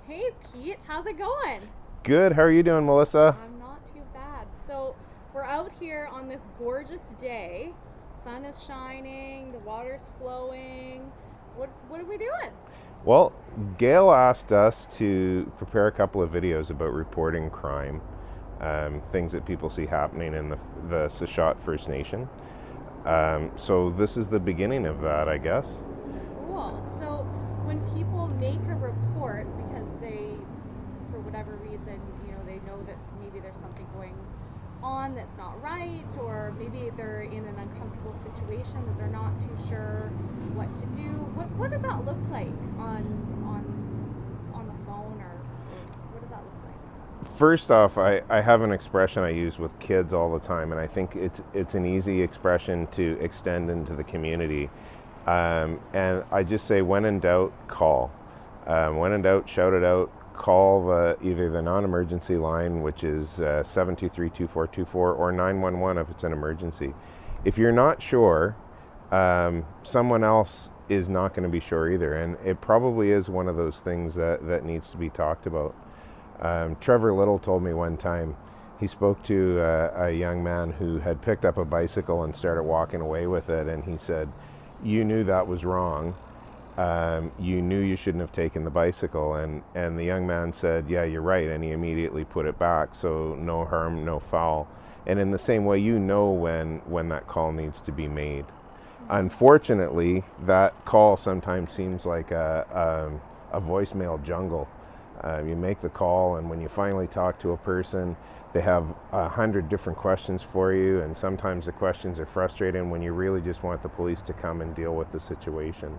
Hey Pete, how's it going? Good. How are you doing, Melissa? I'm not too bad. So, we're out here on this gorgeous day. Sun is shining, the water's flowing. What are we doing? Well, Gail asked us to prepare a couple of videos about reporting crime, things that people see happening in the Tseshaht First Nation. So this is the beginning of that, I guess. Cool. So, when people make a report because for whatever reason, they know that maybe there's something going on that's not right, or maybe they're in an uncomfortable situation that they're not too sure what to do. What does that look like on the phone, or what does that look like? First off, I have an expression I use with kids all the time, and I think it's an easy expression to extend into the community. And I just say, when in doubt, call. When in doubt, shout it out. Call either the non-emergency line, which is 723-2424, or 911 if it's an emergency. If you're not sure, someone else is not going to be sure either, and it probably is one of those things that needs to be talked about. Trevor Little told me one time he spoke to a young man who had picked up a bicycle and started walking away with it, and he said, "You knew that was wrong. You knew you shouldn't have taken the bicycle." And the young man said, "Yeah, you're right," and he immediately put it back. So no harm, no foul. And in the same way, when that call needs to be made. Unfortunately, that call sometimes seems like a voicemail jungle. You make the call, and when you finally talk to a person, they have 100 different questions for you, and sometimes the questions are frustrating when you really just want the police to come and deal with the situation.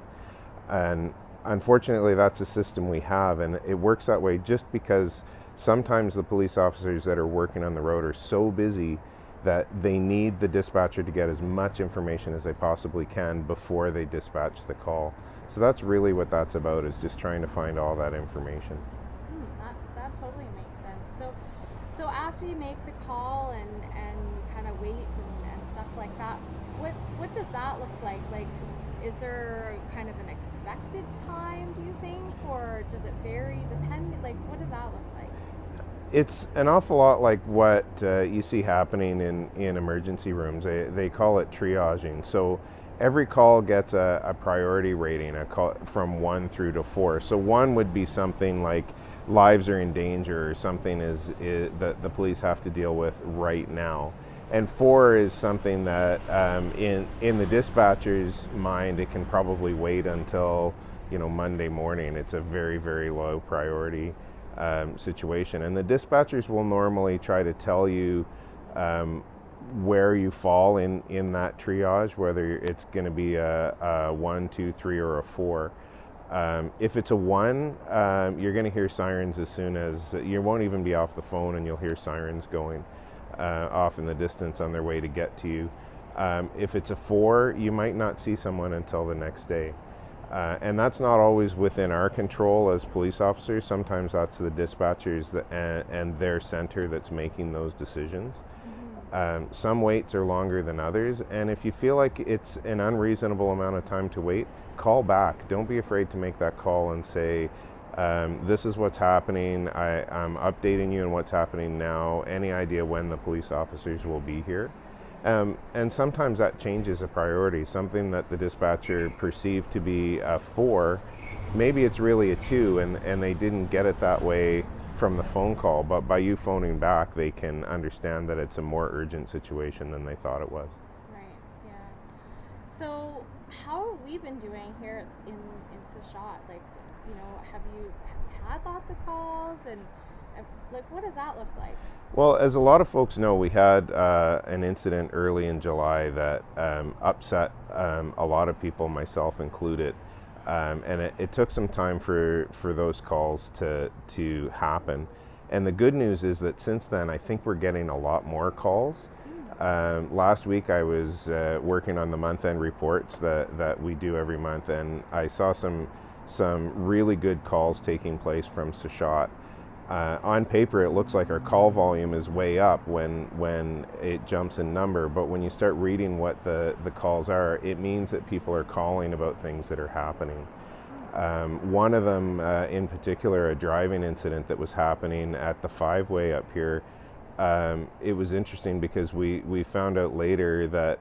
And unfortunately, that's a system we have, and it works that way just because sometimes the police officers that are working on the road are so busy that they need the dispatcher to get as much information as they possibly can before they dispatch the call. So that's really what that's about, is just trying to find all that information. That totally makes sense. So after you make the call and you kind of wait and stuff like that, what does that look like? Like, is there kind of an expected time, do you think, or does it vary depending? Like, what does that look like? It's an awful lot like what you see happening in emergency rooms. They call it triaging. So every call gets a priority rating, a call from 1 through to 4. So 1 would be something like lives are in danger, or something is that the police have to deal with right now. And 4 is something that in the dispatcher's mind, it can probably wait until Monday morning. It's a very, very low priority situation, and the dispatchers will normally try to tell you where you fall in that triage, whether it's going to be a 1, 2, 3, or a 4. If it's a 1, you're going to hear sirens as soon as you won't even be off the phone, and you'll hear sirens going off in the distance on their way to get to you. If it's a 4, you might not see someone until the next day. And that's not always within our control as police officers. Sometimes that's the dispatchers and their center that's making those decisions. Some waits are longer than others, and if you feel like it's an unreasonable amount of time to wait, call back. Don't be afraid to make that call and say, this is what's happening. I'm updating you on what's happening now. Any idea when the police officers will be here? And sometimes that changes a priority. Something that the dispatcher perceived to be a 4, maybe it's really a 2, and they didn't get it that way from the phone call. But by you phoning back, they can understand that it's a more urgent situation than they thought it was. Right. Yeah. So how have we been doing here in Tseshaht? Like, have you had lots of calls, and like, what does that look like? Well, as a lot of folks know, we had an incident early in July that upset a lot of people, myself included, and it took some time for those calls to happen. And the good news is that since then, I think we're getting a lot more calls. Last week, I was working on the month-end reports that we do every month, and I saw some really good calls taking place from Tseshaht. On paper, it looks like our call volume is way up when it jumps in number, but when you start reading what the calls are, it means that people are calling about things that are happening. One of them, in particular, a driving incident that was happening at the five-way up here. It was interesting because we found out later that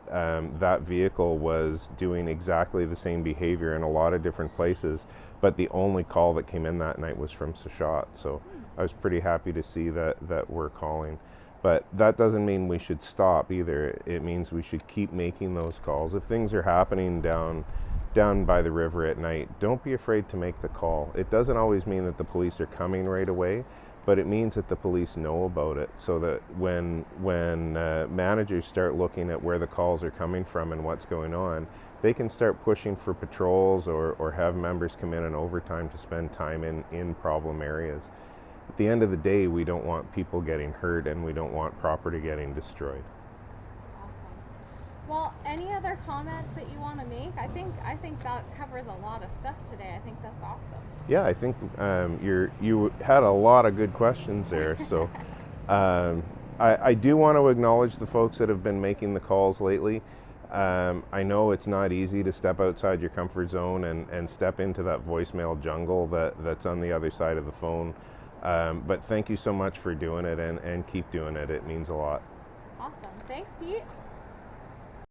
that vehicle was doing exactly the same behavior in a lot of different places, but the only call that came in that night was from Tseshaht. So I was pretty happy to see that we're calling. But that doesn't mean we should stop either. It means we should keep making those calls. If things are happening down by the river at night, don't be afraid to make the call. It doesn't always mean that the police are coming right away, but it means that the police know about it, so that when managers start looking at where the calls are coming from and what's going on, they can start pushing for patrols or have members come in and overtime to spend time in problem areas. At the end of the day, we don't want people getting hurt and we don't want property getting destroyed. Awesome. Well, any other comments that you want to make? I think that covers a lot of stuff today. I think that's awesome. Yeah, I think you had a lot of good questions there. So I do want to acknowledge the folks that have been making the calls lately. I know it's not easy to step outside your comfort zone and step into that voicemail jungle that's on the other side of the phone. But thank you so much for doing it and keep doing it. It means a lot. Awesome. Thanks, Pete.